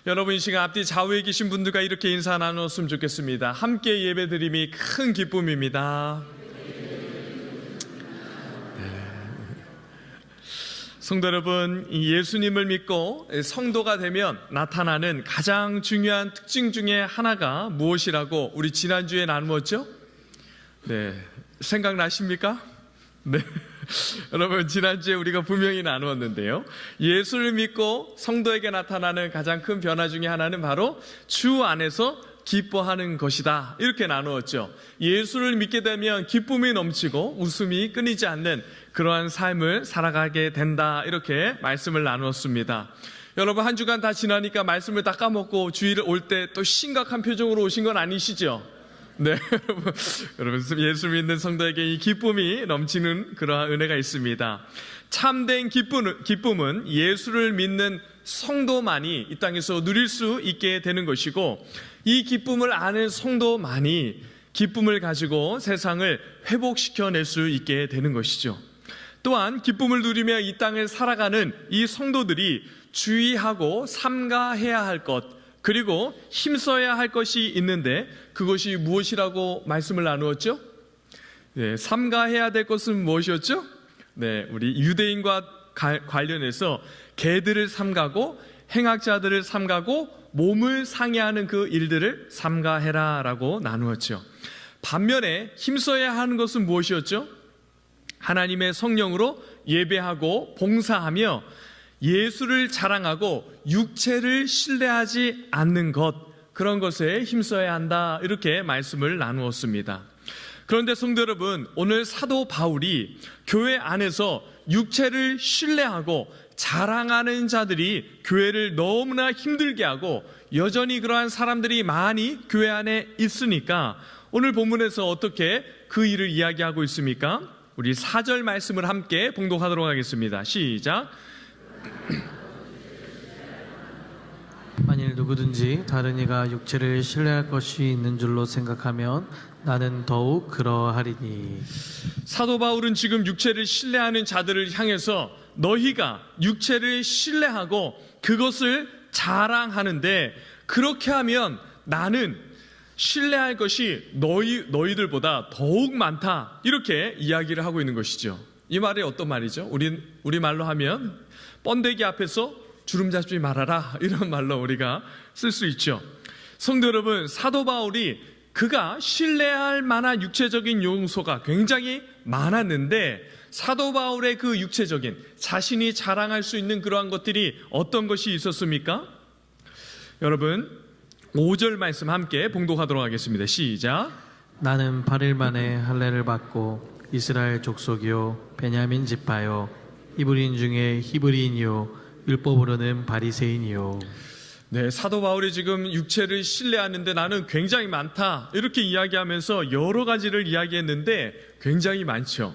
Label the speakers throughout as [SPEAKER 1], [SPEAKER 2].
[SPEAKER 1] 여러분 이 시간 앞뒤 좌우에 계신 분들과 이렇게 인사 나누었으면 좋겠습니다. 함께 예배드림이 큰 기쁨입니다. 성도 여러분, 예수님을 믿고 성도가 되면 나타나는 가장 중요한 특징 중에 하나가 무엇이라고 우리 지난주에 나누었죠? 네, 생각나십니까? 네. 여러분 지난주에 우리가 분명히 나누었는데요, 예수를 믿고 성도에게 나타나는 가장 큰 변화 중에 하나는 바로 주 안에서 기뻐하는 것이다, 이렇게 나누었죠. 예수를 믿게 되면 기쁨이 넘치고 웃음이 끊이지 않는 그러한 삶을 살아가게 된다, 이렇게 말씀을 나누었습니다. 여러분 한 주간 다 지나니까 말씀을 다 까먹고 주일을 올 때 또 심각한 표정으로 오신 건 아니시죠? 네, 여러분 예수 믿는 성도에게 이 기쁨이 넘치는 그러한 은혜가 있습니다. 참된 기쁨은 예수를 믿는 성도만이 이 땅에서 누릴 수 있게 되는 것이고, 이 기쁨을 아는 성도만이 기쁨을 가지고 세상을 회복시켜낼 수 있게 되는 것이죠. 또한 기쁨을 누리며 이 땅을 살아가는 이 성도들이 주의하고 삼가해야 할 것, 그리고 힘써야 할 것이 있는데 그것이 무엇이라고 말씀을 나누었죠? 네, 삼가해야 될 것은 무엇이었죠? 네, 우리 유대인과 관련해서 개들을 삼가고 행악자들을 삼가고 몸을 상해하는 그 일들을 삼가해라라고 나누었죠. 반면에 힘써야 하는 것은 무엇이었죠? 하나님의 성령으로 예배하고 봉사하며 예수를 자랑하고 육체를 신뢰하지 않는 것, 그런 것에 힘써야 한다, 이렇게 말씀을 나누었습니다. 그런데 성도 여러분, 오늘 사도 바울이 교회 안에서 육체를 신뢰하고 자랑하는 자들이 교회를 너무나 힘들게 하고 여전히 그러한 사람들이 많이 교회 안에 있으니까 오늘 본문에서 어떻게 그 일을 이야기하고 있습니까? 우리 4절 말씀을 함께 봉독하도록 하겠습니다. 시작.
[SPEAKER 2] 만일 누구든지 다른 이가 육체를 신뢰할 것이 있는 줄로 생각하면 나는 더욱 그러하리니.
[SPEAKER 1] 사도 바울은 지금 육체를 신뢰하는 자들을 향해서 너희가 육체를 신뢰하고 그것을 자랑하는데, 그렇게 하면 나는 신뢰할 것이 너희들보다 더욱 많다, 이렇게 이야기를 하고 있는 것이죠. 이 말이 어떤 말이죠? 우리 말로 하면 번데기 앞에서 주름 잡지 말아라, 이런 말로 우리가 쓸 수 있죠. 성도 여러분, 사도 바울이 그가 신뢰할 만한 육체적인 요소가 굉장히 많았는데, 사도 바울의 그 육체적인 자신이 자랑할 수 있는 그러한 것들이 어떤 것이 있었습니까? 여러분 5절 말씀 함께 봉독하도록 하겠습니다. 시작.
[SPEAKER 2] 나는 8일 만에 할례를 받고 이스라엘 족속이요 베냐민 지파요 히브리인 중에 히브리인이요 율법으로는 바리새인이요.
[SPEAKER 1] 네, 사도 바울이 지금 육체를 신뢰하는데 나는 굉장히 많다, 이렇게 이야기하면서 여러 가지를 이야기했는데 굉장히 많죠.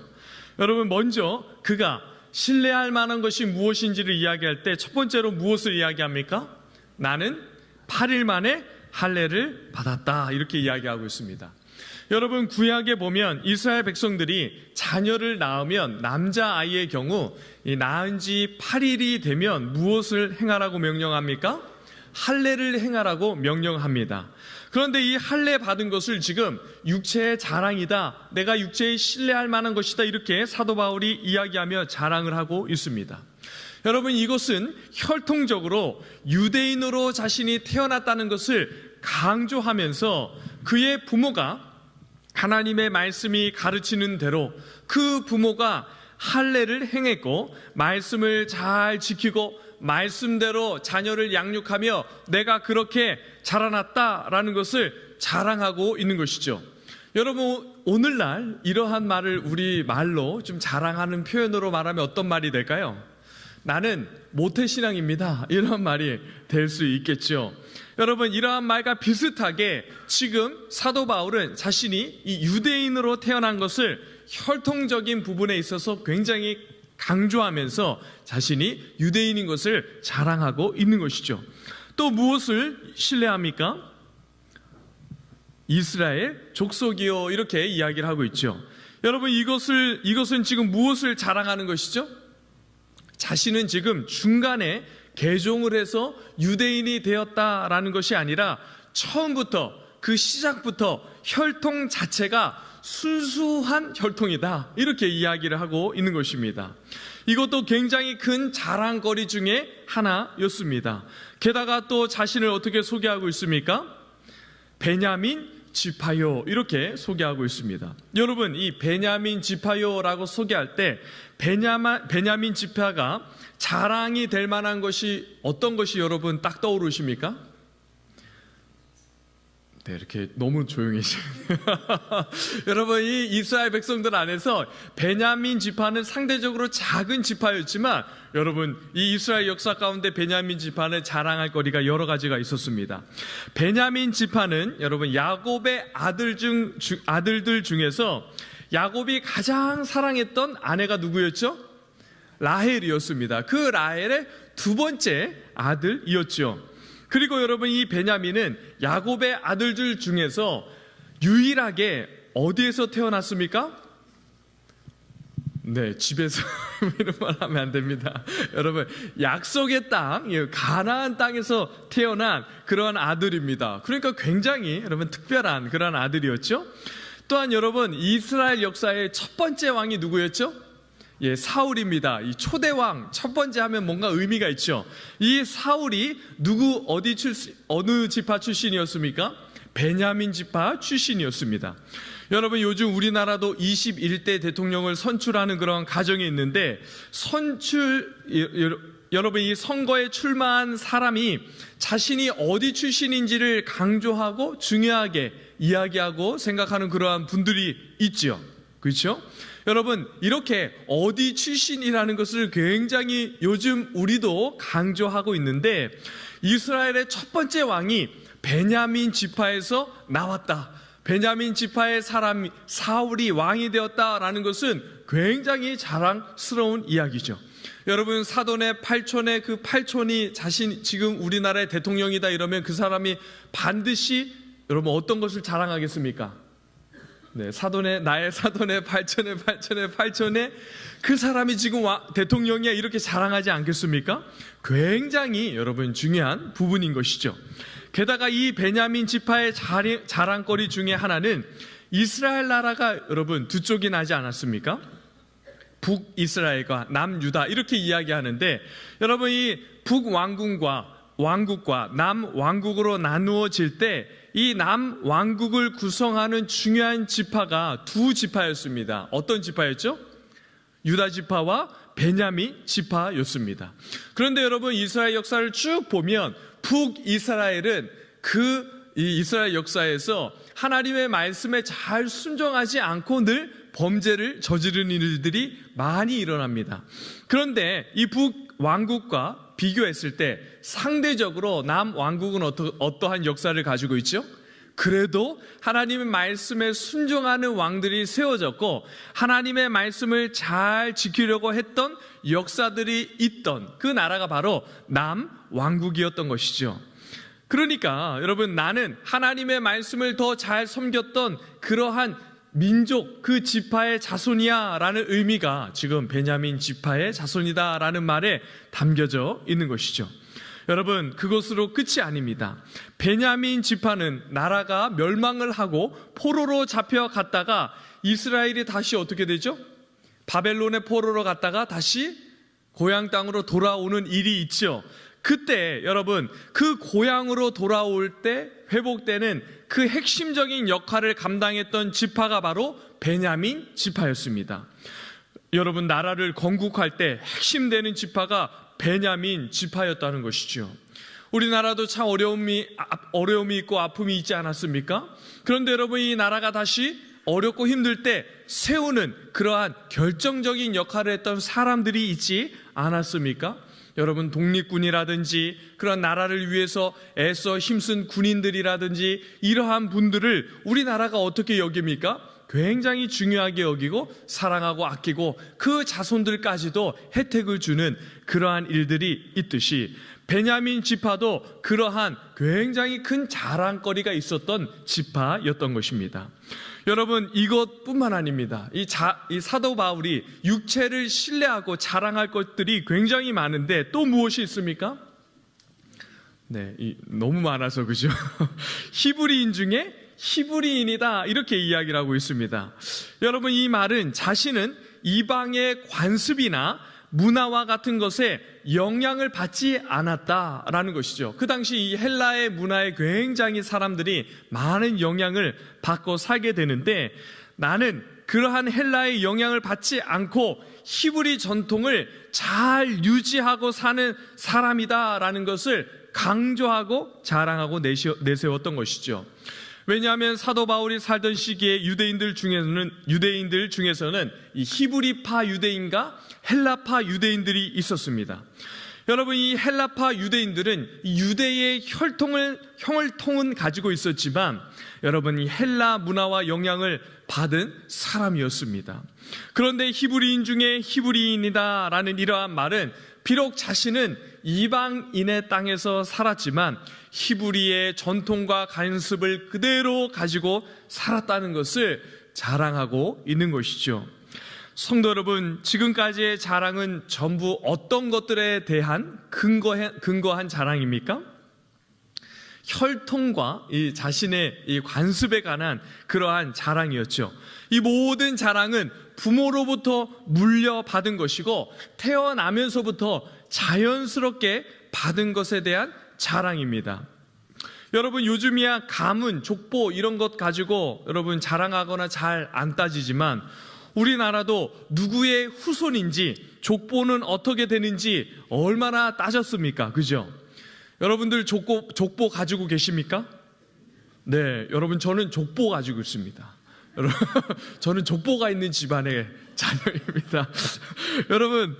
[SPEAKER 1] 여러분 먼저 그가 신뢰할 만한 것이 무엇인지를 이야기할 때 첫 번째로 무엇을 이야기합니까? 나는 8일 만에 할례를 받았다, 이렇게 이야기하고 있습니다. 여러분 구약에 보면 이스라엘 백성들이 자녀를 낳으면 남자아이의 경우 낳은 지 8일이 되면 무엇을 행하라고 명령합니까? 할례를 행하라고 명령합니다. 그런데 이 할례 받은 것을 지금 육체의 자랑이다, 내가 육체에 신뢰할 만한 것이다, 이렇게 사도 바울이 이야기하며 자랑을 하고 있습니다. 여러분 이것은 혈통적으로 유대인으로 자신이 태어났다는 것을 강조하면서 그의 부모가 하나님의 말씀이 가르치는 대로 그 부모가 할례를 행했고 말씀을 잘 지키고 말씀대로 자녀를 양육하며 내가 그렇게 자라났다라는 것을 자랑하고 있는 것이죠. 여러분 오늘날 이러한 말을 우리 말로 좀 자랑하는 표현으로 말하면 어떤 말이 될까요? 나는 모태신앙입니다, 이런 말이 될 수 있겠죠. 여러분 이러한 말과 비슷하게 지금 사도 바울은 자신이 이 유대인으로 태어난 것을 혈통적인 부분에 있어서 굉장히 강조하면서 자신이 유대인인 것을 자랑하고 있는 것이죠. 또 무엇을 신뢰합니까? 이스라엘 족속이요, 이렇게 이야기를 하고 있죠. 여러분 이것은 지금 무엇을 자랑하는 것이죠? 자신은 지금 중간에 개종을 해서 유대인이 되었다라는 것이 아니라 처음부터 그 시작부터 혈통 자체가 순수한 혈통이다, 이렇게 이야기를 하고 있는 것입니다. 이것도 굉장히 큰 자랑거리 중에 하나였습니다. 게다가 또 자신을 어떻게 소개하고 있습니까? 베냐민 지파요, 이렇게 소개하고 있습니다. 여러분, 이 베냐민 지파요라고 소개할 때 베냐민 지파가 자랑이 될 만한 것이 어떤 것이 여러분 딱 떠오르십니까? 네, 이렇게 너무 조용해지네요. 여러분, 이 이스라엘 백성들 안에서 베냐민 지파는 상대적으로 작은 지파였지만, 여러분, 이 이스라엘 역사 가운데 베냐민 지파는 자랑할 거리가 여러 가지가 있었습니다. 베냐민 지파는 여러분 야곱의 아들들 중에서 야곱이 가장 사랑했던 아내가 누구였죠? 라헬이었습니다. 그 라헬의 두 번째 아들이었죠. 그리고 여러분, 이 베냐민은 야곱의 아들들 중에서 유일하게 어디에서 태어났습니까? 네, 집에서 이런 말 하면 안 됩니다. 여러분, 약속의 땅, 가나안 땅에서 태어난 그러한 아들입니다. 그러니까 굉장히 여러분 특별한 그러한 아들이었죠. 또한 여러분, 이스라엘 역사의 첫 번째 왕이 누구였죠? 예, 사울입니다. 이 초대왕 첫 번째 하면 뭔가 의미가 있죠. 이 사울이 어느 지파 출신이었습니까? 베냐민 지파 출신이었습니다. 여러분, 요즘 우리나라도 21대 대통령을 선출하는 그런 과정이 있는데, 여러분, 이 선거에 출마한 사람이 자신이 어디 출신인지를 강조하고 중요하게 이야기하고 생각하는 그러한 분들이 있죠. 그렇죠? 여러분, 이렇게 어디 출신이라는 것을 굉장히 요즘 우리도 강조하고 있는데, 이스라엘의 첫 번째 왕이 베냐민 지파에서 나왔다, 베냐민 지파의 사람 사울이 왕이 되었다라는 것은 굉장히 자랑스러운 이야기죠. 여러분, 사돈의 팔촌의 그 팔촌이 지금 우리나라의 대통령이다 이러면 그 사람이 반드시 여러분 어떤 것을 자랑하겠습니까? 네, 나의 사돈의 팔촌의 그 사람이 지금 대통령이야, 이렇게 자랑하지 않겠습니까? 굉장히 여러분 중요한 부분인 것이죠. 게다가 이 베냐민 지파의 자랑거리 중에 하나는 이스라엘 나라가 여러분 두 쪽이 나지 않았습니까? 북이스라엘과 남유다, 이렇게 이야기하는데, 여러분, 이 북왕국과 남왕국으로 나누어질 때 이 남왕국을 구성하는 중요한 지파가 두 지파였습니다. 어떤 지파였죠? 유다 지파와 베냐민 지파였습니다. 그런데 여러분, 이스라엘 역사를 쭉 보면 북이스라엘은 이 이스라엘 역사에서 하나님의 말씀에 잘 순종하지 않고 늘 범죄를 저지르는 일들이 많이 일어납니다. 그런데 이 북왕국과 비교했을 때 상대적으로 남왕국은 어떠한 역사를 가지고 있죠? 그래도 하나님의 말씀에 순종하는 왕들이 세워졌고, 하나님의 말씀을 잘 지키려고 했던 역사들이 있던 그 나라가 바로 남왕국이었던 것이죠. 그러니까 여러분, 나는 하나님의 말씀을 더 잘 섬겼던 그러한 민족, 그 지파의 자손이야 라는 의미가 지금 베냐민 지파의 자손이다 라는 말에 담겨져 있는 것이죠. 여러분, 그것으로 끝이 아닙니다. 베냐민 지파는 나라가 멸망을 하고 포로로 잡혀갔다가 이스라엘이 다시 어떻게 되죠? 바벨론의 포로로 갔다가 다시 고향 땅으로 돌아오는 일이 있죠. 그때 여러분, 그 고향으로 돌아올 때 회복되는 그 핵심적인 역할을 감당했던 지파가 바로 베냐민 지파였습니다. 여러분, 나라를 건국할 때 핵심되는 지파가 베냐민 지파였다는 것이죠. 우리나라도 참 어려움이 있고 아픔이 있지 않았습니까? 그런데 여러분, 이 나라가 다시 어렵고 힘들 때 세우는 그러한 결정적인 역할을 했던 사람들이 있지 않았습니까? 여러분, 독립군이라든지 그런 나라를 위해서 애써 힘쓴 군인들이라든지 이러한 분들을 우리나라가 어떻게 여깁니까? 굉장히 중요하게 여기고 사랑하고 아끼고 그 자손들까지도 혜택을 주는 그러한 일들이 있듯이, 베냐민 지파도 그러한 굉장히 큰 자랑거리가 있었던 지파였던 것입니다. 여러분, 이것뿐만 아닙니다. 이 사도 바울이 육체를 신뢰하고 자랑할 것들이 굉장히 많은데 또 무엇이 있습니까? 네, 너무 많아서 그죠? 히브리인 중에 히브리인이다 이렇게 이야기를 하고 있습니다. 여러분, 이 말은 자신은 이방의 관습이나 문화와 같은 것에 영향을 받지 않았다라는 것이죠. 그 당시 이 헬라의 문화에 굉장히 사람들이 많은 영향을 받고 살게 되는데, 나는 그러한 헬라의 영향을 받지 않고 히브리 전통을 잘 유지하고 사는 사람이다라는 것을 강조하고 자랑하고 내세웠던 것이죠. 왜냐하면 사도 바울이 살던 시기에 유대인들 중에서는 이 히브리파 유대인과 헬라파 유대인들이 있었습니다. 여러분, 이 헬라파 유대인들은 유대의 혈통은 가지고 있었지만, 여러분, 이 헬라 문화와 영향을 받은 사람이었습니다. 그런데 히브리인 중에 히브리인이다라는 이러한 말은 비록 자신은 이방인의 땅에서 살았지만 히브리의 전통과 관습을 그대로 가지고 살았다는 것을 자랑하고 있는 것이죠. 성도 여러분, 지금까지의 자랑은 전부 어떤 것들에 대한 근거한 자랑입니까? 혈통과 이 자신의 이 관습에 관한 그러한 자랑이었죠. 이 모든 자랑은 부모로부터 물려받은 것이고 태어나면서부터 자연스럽게 받은 것에 대한 자랑입니다. 여러분, 요즘이야 가문, 족보 이런 것 가지고 여러분 자랑하거나 잘 안 따지지만, 우리나라도 누구의 후손인지 족보는 어떻게 되는지 얼마나 따졌습니까? 그죠? 여러분들 족보 가지고 계십니까? 네, 여러분, 저는 족보 가지고 있습니다. 여러분, 저는 족보가 있는 집안의 자녀입니다. 여러분,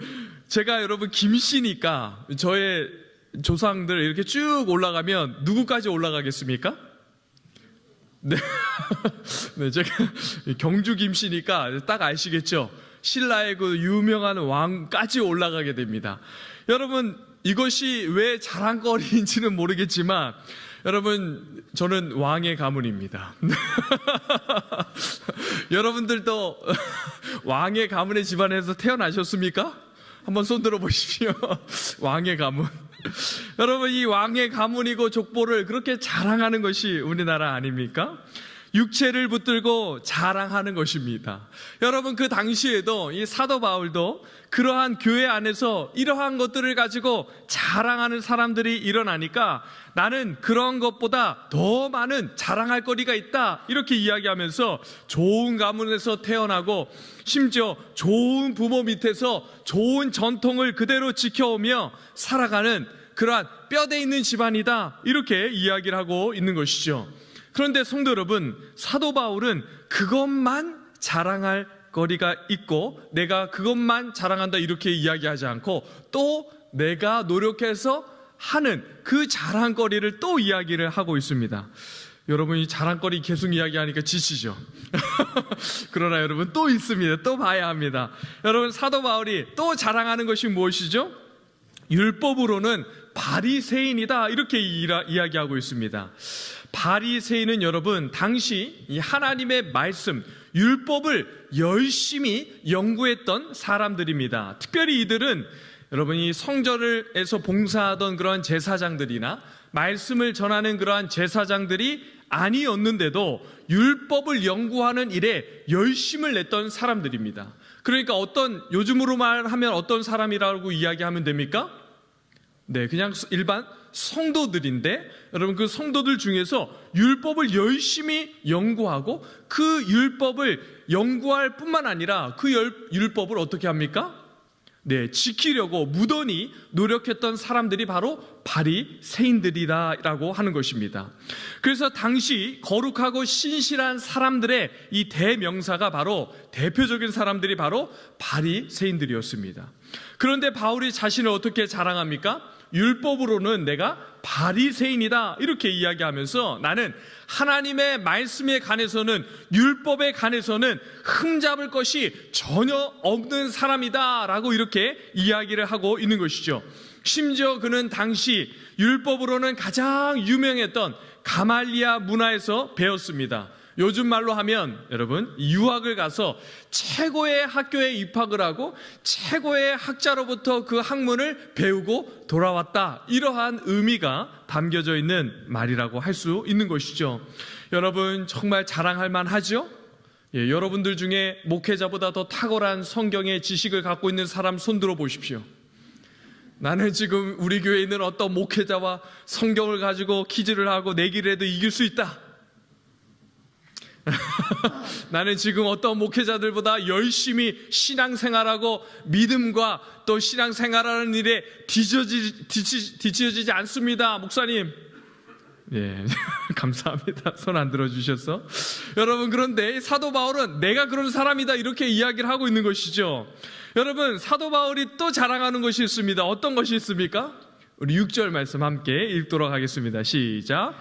[SPEAKER 1] 제가 김씨니까 저의 조상들 이렇게 쭉 올라가면 누구까지 올라가겠습니까? 네, 네, 제가 경주 김씨니까 딱 아시겠죠? 신라의 그 유명한 왕까지 올라가게 됩니다. 여러분, 이것이 왜 자랑거리인지는 모르겠지만, 여러분, 저는 왕의 가문입니다. 여러분들도 왕의 가문의 집안에서 태어나셨습니까? 한번 손 들어 보십시오. 왕의 가문. 여러분, 이 왕의 가문이고 족보를 그렇게 자랑하는 것이 우리나라 아닙니까? 육체를 붙들고 자랑하는 것입니다. 여러분, 그 당시에도 이 사도 바울도 그러한 교회 안에서 이러한 것들을 가지고 자랑하는 사람들이 일어나니까, 나는 그런 것보다 더 많은 자랑할 거리가 있다 이렇게 이야기하면서 좋은 가문에서 태어나고 심지어 좋은 부모 밑에서 좋은 전통을 그대로 지켜오며 살아가는 그러한 뼈대 있는 집안이다 이렇게 이야기를 하고 있는 것이죠. 그런데 성도 여러분, 사도 바울은 그것만 자랑할 거리가 있고 내가 그것만 자랑한다 이렇게 이야기하지 않고, 또 내가 노력해서 하는 그 자랑거리를 또 이야기를 하고 있습니다. 여러분, 이 자랑거리 계속 이야기하니까 지치죠? 그러나 여러분, 또 있습니다. 또 봐야 합니다. 여러분, 사도 바울이 또 자랑하는 것이 무엇이죠? 율법으로는 바리새인이다 이렇게 이야기하고 있습니다. 바리새인은 여러분, 당시 이 하나님의 말씀, 율법을 열심히 연구했던 사람들입니다. 특별히 이들은 여러분, 이 성전에서 봉사하던 그러한 제사장들이나 말씀을 전하는 그러한 제사장들이 아니었는데도 율법을 연구하는 일에 열심을 냈던 사람들입니다. 그러니까 요즘으로 말하면 어떤 사람이라고 이야기하면 됩니까? 네, 그냥 일반 성도들인데, 여러분, 그 성도들 중에서 율법을 열심히 연구하고 그 율법을 연구할 뿐만 아니라 그 율법을 어떻게 합니까? 네, 지키려고 무던히 노력했던 사람들이 바로 바리새인들이라고 하는 것입니다. 그래서 당시 거룩하고 신실한 사람들의 이 대명사가 대표적인 사람들이 바로 바리새인들이었습니다. 그런데 바울이 자신을 어떻게 자랑합니까? 율법으로는 내가 바리새인이다 이렇게 이야기하면서, 나는 하나님의 말씀에 관해서는, 율법에 관해서는 흠잡을 것이 전혀 없는 사람이다 라고 이렇게 이야기를 하고 있는 것이죠. 심지어 그는 당시 율법으로는 가장 유명했던 가말리아 문화에서 배웠습니다. 요즘 말로 하면 여러분 유학을 가서 최고의 학교에 입학을 하고 최고의 학자로부터 그 학문을 배우고 돌아왔다, 이러한 의미가 담겨져 있는 말이라고 할 수 있는 것이죠. 여러분 정말 자랑할 만하죠? 여러분들 중에 목회자보다 더 탁월한 성경의 지식을 갖고 있는 사람 손 들어 보십시오. 나는 지금 우리 교회에 있는 어떤 목회자와 성경을 가지고 퀴즈를 하고 내기를 해도 이길 수 있다. 나는 지금 어떤 목회자들보다 열심히 신앙생활하고 믿음과 또 신앙생활하는 일에 뒤처지지 않습니다. 목사님. 예, 감사합니다. 손 안 들어주셔서. 여러분, 그런데 사도 바울은 내가 그런 사람이다 이렇게 이야기를 하고 있는 것이죠. 여러분, 사도 바울이 또 자랑하는 것이 있습니다. 어떤 것이 있습니까? 우리 6절 말씀 함께 읽도록 하겠습니다. 시작.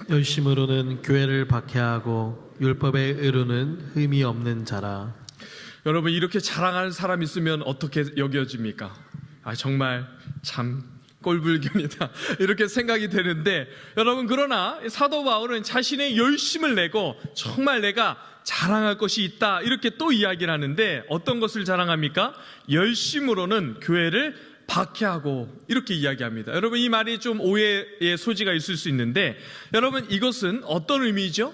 [SPEAKER 2] 열심으로는 교회를 박해하고 율법에 의로는 흠이 없는 자라.
[SPEAKER 1] 여러분, 이렇게 자랑하는 사람 있으면 어떻게 여겨집니까? 정말 참 꼴불견이다 이렇게 생각이 되는데, 여러분, 그러나 사도 바울은 자신의 열심을 내고 정말 내가 자랑할 것이 있다 이렇게 또 이야기를 하는데, 어떤 것을 자랑합니까? 열심으로는 교회를 박해하고 이렇게 이야기합니다. 여러분, 이 말이 좀 오해의 소지가 있을 수 있는데, 여러분, 이것은 어떤 의미죠?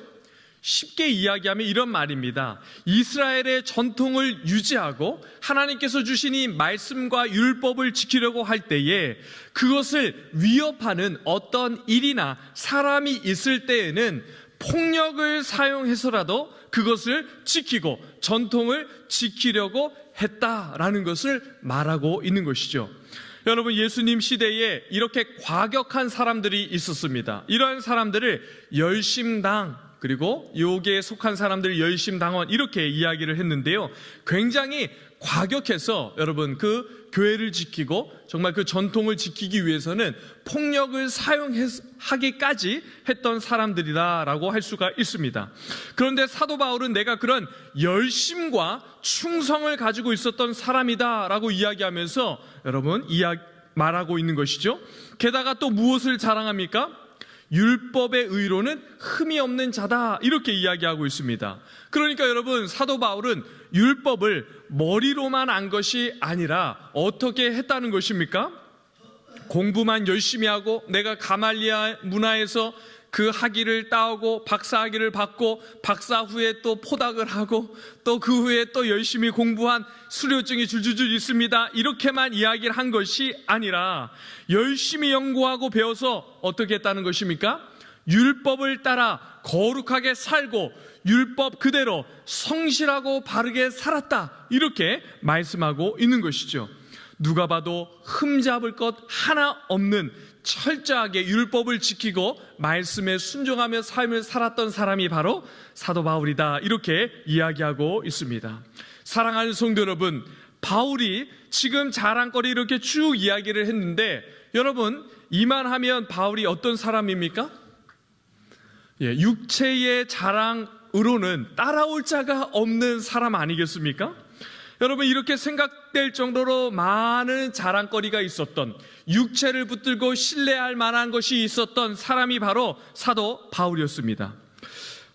[SPEAKER 1] 쉽게 이야기하면 이런 말입니다. 이스라엘의 전통을 유지하고 하나님께서 주신 이 말씀과 율법을 지키려고 할 때에 그것을 위협하는 어떤 일이나 사람이 있을 때에는 폭력을 사용해서라도 그것을 지키고 전통을 지키려고 했다라는 것을 말하고 있는 것이죠. 여러분, 예수님 시대에 이렇게 과격한 사람들이 있었습니다. 이러한 사람들을 열심당, 그리고 요게에 속한 사람들 열심당원 이렇게 이야기를 했는데요, 굉장히 과격해서 여러분 그 교회를 지키고 정말 그 전통을 지키기 위해서는 폭력을 사용하기까지 했던 사람들이다라고 할 수가 있습니다. 그런데 사도 바울은 내가 그런 열심과 충성을 가지고 있었던 사람이다라고 이야기하면서 여러분 말하고 있는 것이죠. 게다가 또 무엇을 자랑합니까? 율법의 의로는 흠이 없는 자다 이렇게 이야기하고 있습니다. 그러니까 여러분, 사도 바울은 율법을 머리로만 안 것이 아니라 어떻게 했다는 것입니까? 공부만 열심히 하고 내가 가말리아 문화에서 그 학위를 따오고 박사학위를 받고 박사 후에 또 포닥을 하고 또 그 후에 또 열심히 공부한 수료증이 줄줄줄 있습니다, 이렇게만 이야기를 한 것이 아니라 열심히 연구하고 배워서 어떻게 했다는 것입니까? 율법을 따라 거룩하게 살고 율법 그대로 성실하고 바르게 살았다 이렇게 말씀하고 있는 것이죠. 누가 봐도 흠잡을 것 하나 없는 철저하게 율법을 지키고 말씀에 순종하며 삶을 살았던 사람이 바로 사도 바울이다 이렇게 이야기하고 있습니다. 사랑하는 성도 여러분, 바울이 지금 자랑거리 이렇게 쭉 이야기를 했는데, 여러분 이만하면 바울이 어떤 사람입니까? 육체의 자랑으로는 따라올 자가 없는 사람 아니겠습니까? 여러분, 이렇게 생각될 정도로 많은 자랑거리가 있었던, 육체를 붙들고 신뢰할 만한 것이 있었던 사람이 바로 사도 바울이었습니다.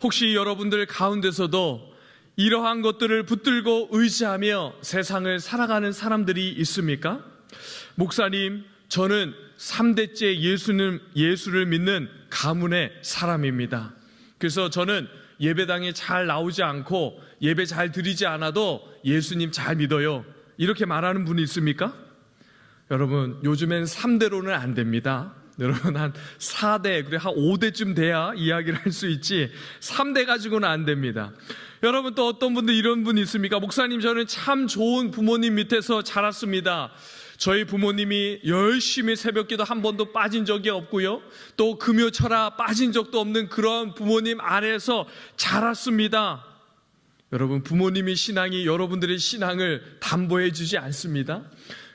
[SPEAKER 1] 혹시 여러분들 가운데서도 이러한 것들을 붙들고 의지하며 세상을 살아가는 사람들이 있습니까? 목사님, 저는 3대째 예수를 믿는 가문의 사람입니다. 그래서 저는 예배당에 잘 나오지 않고 예배 잘 드리지 않아도 예수님 잘 믿어요, 이렇게 말하는 분이 있습니까? 여러분, 요즘엔 3대로는 안 됩니다. 여러분, 한 4대, 그리고 한 5대쯤 돼야 이야기를 할 수 있지 3대 가지고는 안 됩니다. 여러분, 또 어떤 분들 이런 분이 있습니까? 목사님, 저는 참 좋은 부모님 밑에서 자랐습니다. 저희 부모님이 열심히 새벽기도 한 번도 빠진 적이 없고요, 또 금요철야 빠진 적도 없는 그런 부모님 아래에서 자랐습니다. 여러분, 부모님의 신앙이 여러분들의 신앙을 담보해 주지 않습니다.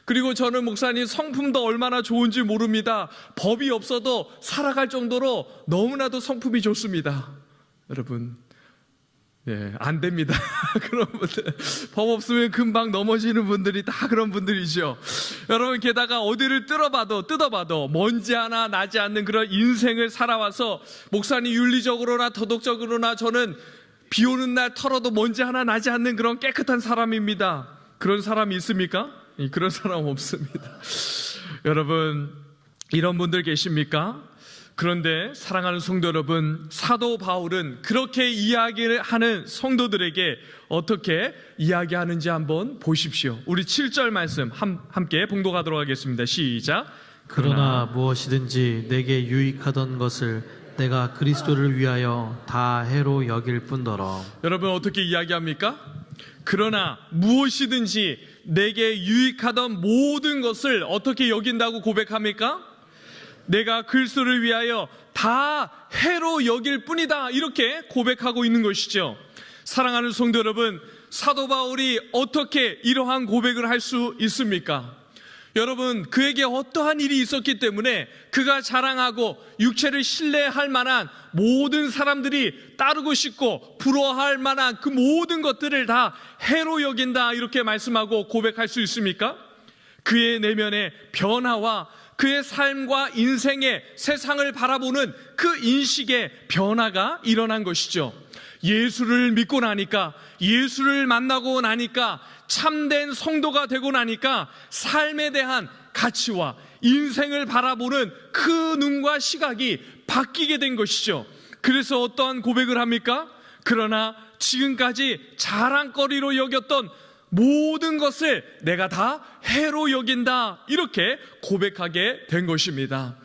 [SPEAKER 1] 그리고 저는 목사님 성품도 얼마나 좋은지 모릅니다. 법이 없어도 살아갈 정도로 너무나도 성품이 좋습니다. 여러분, 안 됩니다. 그런 분들, 법 없으면 금방 넘어지는 분들이 다 그런 분들이죠. 여러분, 게다가 어디를 뜯어봐도 먼지 하나 나지 않는 그런 인생을 살아와서 목사님 윤리적으로나 도덕적으로나 저는 비 오는 날 털어도 먼지 하나 나지 않는 그런 깨끗한 사람입니다. 그런 사람이 있습니까? 그런 사람 없습니다. 여러분, 이런 분들 계십니까? 그런데 사랑하는 성도 여러분, 사도 바울은 그렇게 이야기를 하는 성도들에게 어떻게 이야기하는지 한번 보십시오. 우리 7절 말씀 함께 봉독하도록 하겠습니다. 시작.
[SPEAKER 2] 그러나 무엇이든지 내게 유익하던 것을 내가 그리스도를 위하여 다 해로 여길 뿐더러.
[SPEAKER 1] 여러분, 어떻게 이야기합니까? 그러나 무엇이든지 내게 유익하던 모든 것을 어떻게 여긴다고 고백합니까? 내가 그리스도를 위하여 다 해로 여길 뿐이다, 이렇게 고백하고 있는 것이죠. 사랑하는 성도 여러분, 사도 바울이 어떻게 이러한 고백을 할 수 있습니까? 여러분, 그에게 어떠한 일이 있었기 때문에 그가 자랑하고 육체를 신뢰할 만한 모든 사람들이 따르고 싶고 부러워할 만한 그 모든 것들을 다 해로 여긴다, 이렇게 말씀하고 고백할 수 있습니까? 그의 내면의 변화와 그의 삶과 인생의 세상을 바라보는 그 인식의 변화가 일어난 것이죠. 예수를 믿고 나니까, 예수를 만나고 나니까, 참된 성도가 되고 나니까 삶에 대한 가치와 인생을 바라보는 그 눈과 시각이 바뀌게 된 것이죠. 그래서 어떠한 고백을 합니까? 그러나 지금까지 자랑거리로 여겼던 모든 것을 내가 다 해로 여긴다, 이렇게 고백하게 된 것입니다.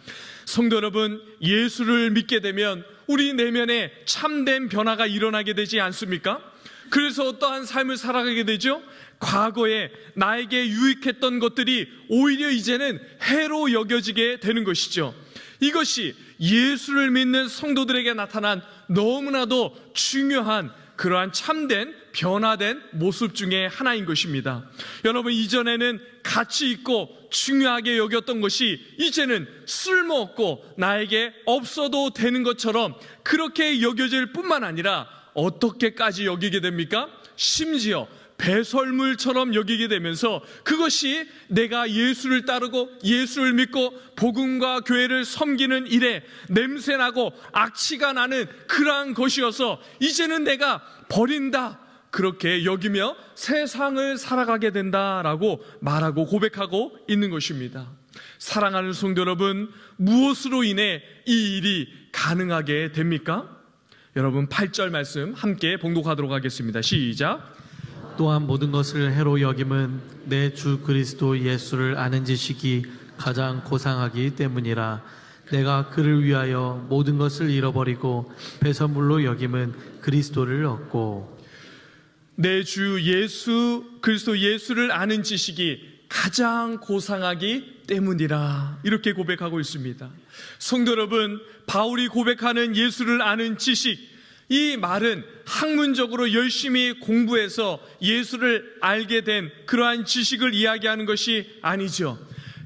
[SPEAKER 1] 성도 여러분, 예수를 믿게 되면 우리 내면에 참된 변화가 일어나게 되지 않습니까? 그래서 어떠한 삶을 살아가게 되죠? 과거에 나에게 유익했던 것들이 오히려 이제는 해로 여겨지게 되는 것이죠. 이것이 예수를 믿는 성도들에게 나타난 너무나도 중요한 그러한 참된 변화된 모습 중에 하나인 것입니다. 여러분, 이전에는 가치 있고 중요하게 여겼던 것이 이제는 쓸모없고 나에게 없어도 되는 것처럼 그렇게 여겨질 뿐만 아니라 어떻게까지 여기게 됩니까? 심지어 배설물처럼 여기게 되면서 그것이 내가 예수를 따르고 예수를 믿고 복음과 교회를 섬기는 일에 냄새나고 악취가 나는 그러한 것이어서 이제는 내가 버린다, 그렇게 여기며 세상을 살아가게 된다라고 말하고 고백하고 있는 것입니다. 사랑하는 성도 여러분, 무엇으로 인해 이 일이 가능하게 됩니까? 여러분, 8절 말씀 함께 봉독하도록 하겠습니다. 시작.
[SPEAKER 2] 또한 모든 것을 해로 여김은 내 주 그리스도 예수를 아는 지식이 가장 고상하기 때문이라. 내가 그를 위하여 모든 것을 잃어버리고 배설물로 여김은 그리스도를 얻고.
[SPEAKER 1] 내 주 예수 그리스도 예수를 아는 지식이 가장 고상하기 때문이라, 이렇게 고백하고 있습니다. 성도 여러분, 바울이 고백하는 예수를 아는 지식, 이 말은 학문적으로 열심히 공부해서 예수를 알게 된 그러한 지식을 이야기하는 것이 아니죠.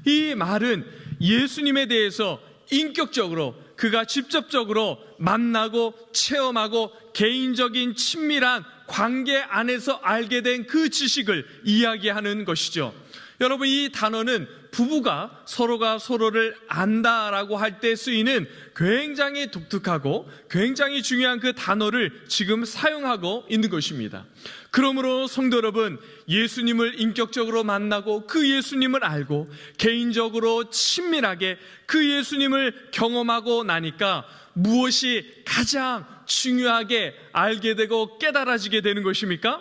[SPEAKER 1] 이 말은 예수님에 대해서 인격적으로 그가 직접적으로 만나고 체험하고 개인적인 친밀한 관계 안에서 알게 된 그 지식을 이야기하는 것이죠. 여러분, 이 단어는 부부가 서로가 서로를 안다라고 할 때 쓰이는 굉장히 독특하고 굉장히 중요한 그 단어를 지금 사용하고 있는 것입니다. 그러므로 성도 여러분, 예수님을 인격적으로 만나고 그 예수님을 알고 개인적으로 친밀하게 그 예수님을 경험하고 나니까 무엇이 가장 중요하게 알게 되고 깨달아지게 되는 것입니까?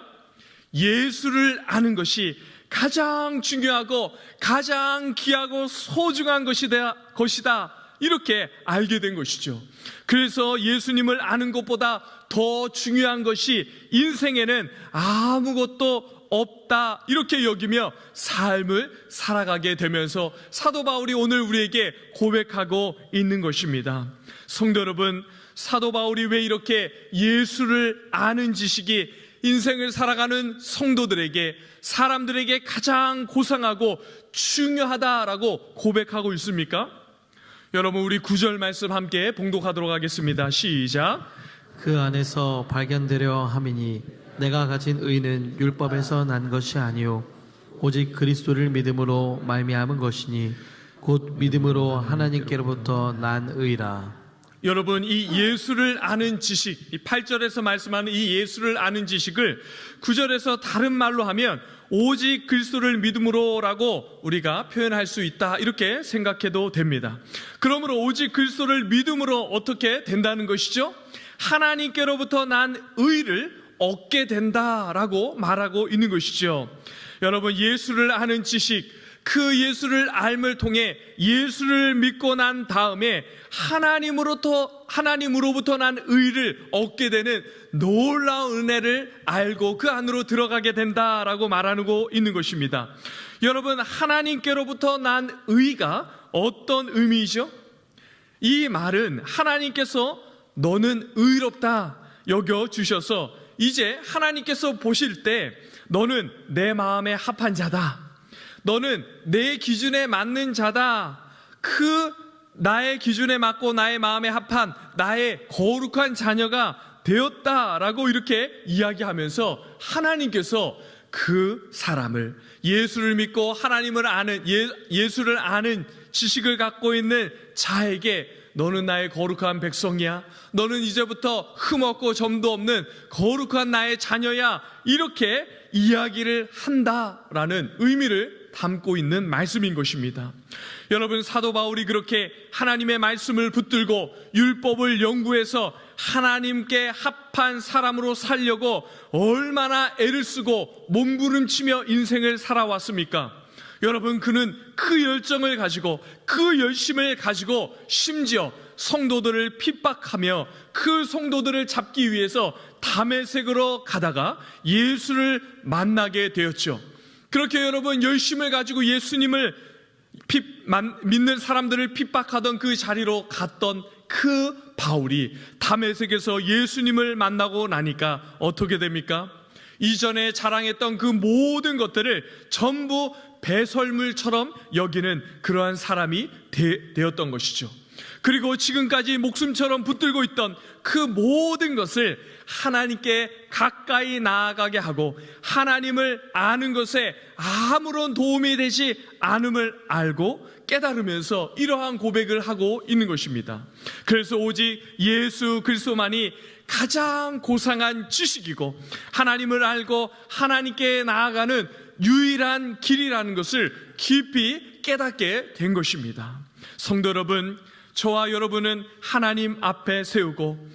[SPEAKER 1] 예수를 아는 것이 가장 중요하고 가장 귀하고 소중한 것이다, 이렇게 알게 된 것이죠. 그래서 예수님을 아는 것보다 더 중요한 것이 인생에는 아무것도 없다, 이렇게 여기며 삶을 살아가게 되면서 사도 바울이 오늘 우리에게 고백하고 있는 것입니다. 성도 여러분, 사도 바울이 왜 이렇게 예수를 아는 지식이 인생을 살아가는 성도들에게, 사람들에게 가장 고상하고 중요하다라고 고백하고 있습니까? 여러분, 우리 9절 말씀 함께 봉독하도록 하겠습니다. 시작.
[SPEAKER 2] 그 안에서 발견되려 함이니 내가 가진 의는 율법에서 난 것이 아니요 오직 그리스도를 믿음으로 말미암은 것이니 곧 믿음으로 하나님께로부터 난 의라.
[SPEAKER 1] 여러분, 이 예수를 아는 지식, 이 8절에서 말씀하는 이 예수를 아는 지식을 9절에서 다른 말로 하면 오직 그리스도를 믿음으로라고 우리가 표현할 수 있다, 이렇게 생각해도 됩니다. 그러므로 오직 그리스도를 믿음으로 어떻게 된다는 것이죠? 하나님께로부터 난 의를 얻게 된다라고 말하고 있는 것이죠. 여러분, 예수를 아는 지식, 그 예수를 알을 통해 예수를 믿고 난 다음에 하나님으로부터 난 의를 얻게 되는 놀라운 은혜를 알고 그 안으로 들어가게 된다라고 말하고 있는 것입니다. 여러분, 하나님께로부터 난 의가 어떤 의미이죠? 이 말은 하나님께서 너는 의롭다 여겨주셔서 이제 하나님께서 보실 때 너는 내 마음에 합한 자다, 너는 내 기준에 맞는 자다, 그 나의 기준에 맞고 나의 마음에 합한 나의 거룩한 자녀가 되었다라고 이렇게 이야기하면서 하나님께서 그 사람을, 예수를 믿고 하나님을 아는, 예수를 아는 지식을 갖고 있는 자에게 너는 나의 거룩한 백성이야, 너는 이제부터 흠없고 점도 없는 거룩한 나의 자녀야, 이렇게 이야기를 한다라는 의미를 담고 있는 말씀인 것입니다. 여러분, 사도 바울이 그렇게 하나님의 말씀을 붙들고 율법을 연구해서 하나님께 합한 사람으로 살려고 얼마나 애를 쓰고 몸부림치며 인생을 살아왔습니까? 여러분, 그는 그 열정을 가지고, 그 열심을 가지고 심지어 성도들을 핍박하며 그 성도들을 잡기 위해서 다메섹으로 가다가 예수를 만나게 되었죠. 그렇게 여러분, 열심을 가지고 예수님을 믿는 사람들을 핍박하던 그 자리로 갔던 그 바울이 다메섹에서 예수님을 만나고 나니까 어떻게 됩니까? 이전에 자랑했던 그 모든 것들을 전부 배설물처럼 여기는 그러한 사람이 되었던 것이죠. 그리고 지금까지 목숨처럼 붙들고 있던 그 모든 것을 하나님께 가까이 나아가게 하고 하나님을 아는 것에 아무런 도움이 되지 않음을 알고 깨달으면서 이러한 고백을 하고 있는 것입니다. 그래서 오직 예수 그리스도만이 가장 고상한 지식이고 하나님을 알고 하나님께 나아가는 유일한 길이라는 것을 깊이 깨닫게 된 것입니다. 성도 여러분, 저와 여러분은 하나님 앞에 세우고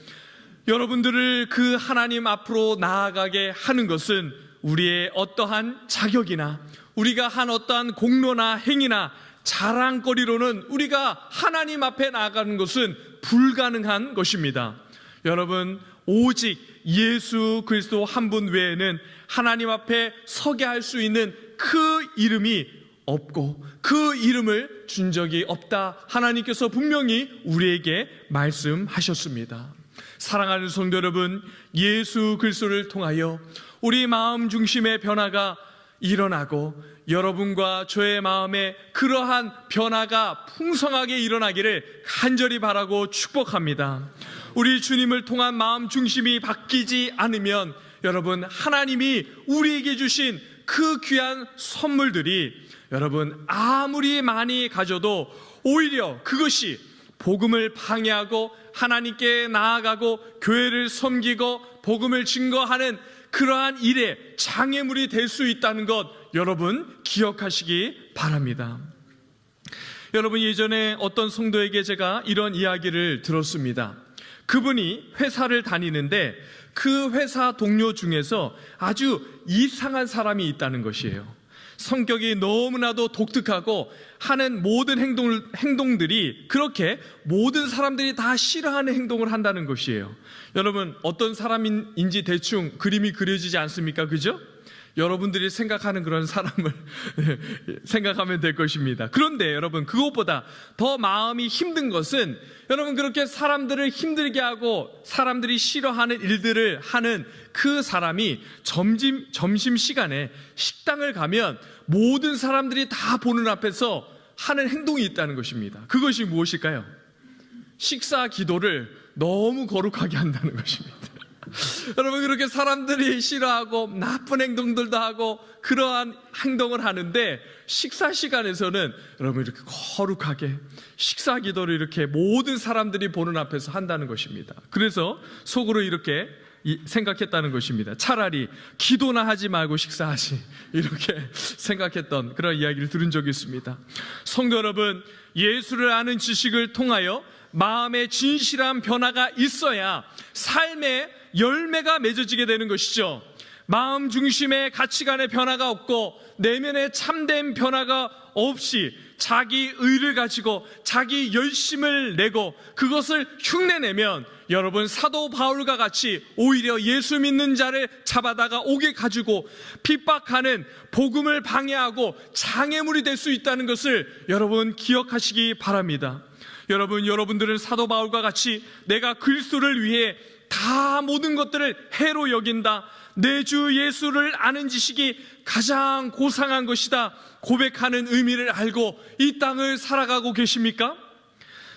[SPEAKER 1] 여러분들을 그 하나님 앞으로 나아가게 하는 것은 우리의 어떠한 자격이나 우리가 한 어떠한 공로나 행위나 자랑거리로는 우리가 하나님 앞에 나아가는 것은 불가능한 것입니다. 여러분, 오직 예수 그리스도 한 분 외에는 하나님 앞에 서게 할 수 있는 그 이름이 없고 그 이름을 준 적이 없다, 하나님께서 분명히 우리에게 말씀하셨습니다. 사랑하는 성도 여러분, 예수 그리스도를 통하여 우리 마음 중심의 변화가 일어나고 여러분과 저의 마음에 그러한 변화가 풍성하게 일어나기를 간절히 바라고 축복합니다. 우리 주님을 통한 마음 중심이 바뀌지 않으면 여러분, 하나님이 우리에게 주신 그 귀한 선물들이 여러분 아무리 많이 가져도 오히려 그것이 복음을 방해하고 하나님께 나아가고 교회를 섬기고 복음을 증거하는 그러한 일에 장애물이 될 수 있다는 것 여러분 기억하시기 바랍니다. 여러분, 예전에 어떤 성도에게 제가 이런 이야기를 들었습니다. 그분이 회사를 다니는데 그 회사 동료 중에서 아주 이상한 사람이 있다는 것이에요. 성격이 너무나도 독특하고 하는 모든 행동들이 그렇게 모든 사람들이 다 싫어하는 행동을 한다는 것이에요. 여러분, 어떤 사람인지 대충 그림이 그려지지 않습니까? 그죠? 여러분들이 생각하는 그런 사람을 생각하면 될 것입니다. 그런데 여러분, 그것보다 더 마음이 힘든 것은 여러분, 그렇게 사람들을 힘들게 하고 사람들이 싫어하는 일들을 하는 그 사람이 점심시간에 식당을 가면 모든 사람들이 다 보는 앞에서 하는 행동이 있다는 것입니다. 그것이 무엇일까요? 식사 기도를 너무 거룩하게 한다는 것입니다. 여러분, 그렇게 사람들이 싫어하고 나쁜 행동들도 하고 그러한 행동을 하는데, 식사 시간에서는 여러분 이렇게 거룩하게 식사 기도를 이렇게 모든 사람들이 보는 앞에서 한다는 것입니다. 그래서 속으로 이렇게 생각했다는 것입니다. 차라리 기도나 하지 말고 식사하지, 이렇게 생각했던 그런 이야기를 들은 적이 있습니다. 성도 여러분, 예수를 아는 지식을 통하여 마음의 진실한 변화가 있어야 삶의 열매가 맺어지게 되는 것이죠. 마음 중심의 가치관의 변화가 없고 내면의 참된 변화가 없이 자기 의를 가지고 자기 열심을 내고 그것을 흉내내면, 여러분, 사도 바울과 같이 오히려 예수 믿는 자를 잡아다가 옥에 가지고 핍박하는, 복음을 방해하고 장애물이 될 수 있다는 것을 여러분 기억하시기 바랍니다. 여러분들은 사도 바울과 같이 내가 그리스도를 위해 다 모든 것들을 해로 여긴다, 내 주 예수를 아는 지식이 가장 고상한 것이다 고백하는 의미를 알고 이 땅을 살아가고 계십니까?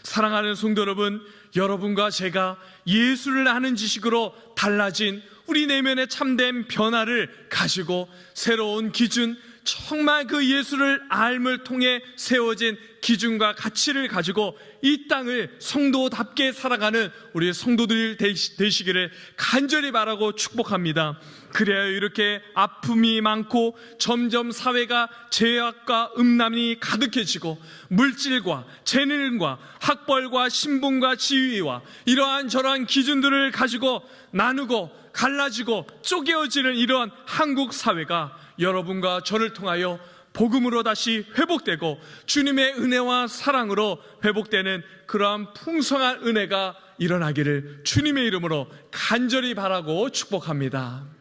[SPEAKER 1] 사랑하는 성도 여러분, 여러분과 제가 예수를 아는 지식으로 달라진 우리 내면의 참된 변화를 가지고 새로운 기준, 정말 그 예수를 알을 통해 세워진 기준과 가치를 가지고 이 땅을 성도답게 살아가는 우리 성도들 되시기를 간절히 바라고 축복합니다. 그래야 이렇게 아픔이 많고 점점 사회가 죄악과 음란이 가득해지고 물질과 재능과 학벌과 신분과 지위와 이러한 저러한 기준들을 가지고 나누고 갈라지고 쪼개어지는 이러한 한국 사회가 여러분과 저를 통하여 복음으로 다시 회복되고 주님의 은혜와 사랑으로 회복되는 그러한 풍성한 은혜가 일어나기를 주님의 이름으로 간절히 바라고 축복합니다.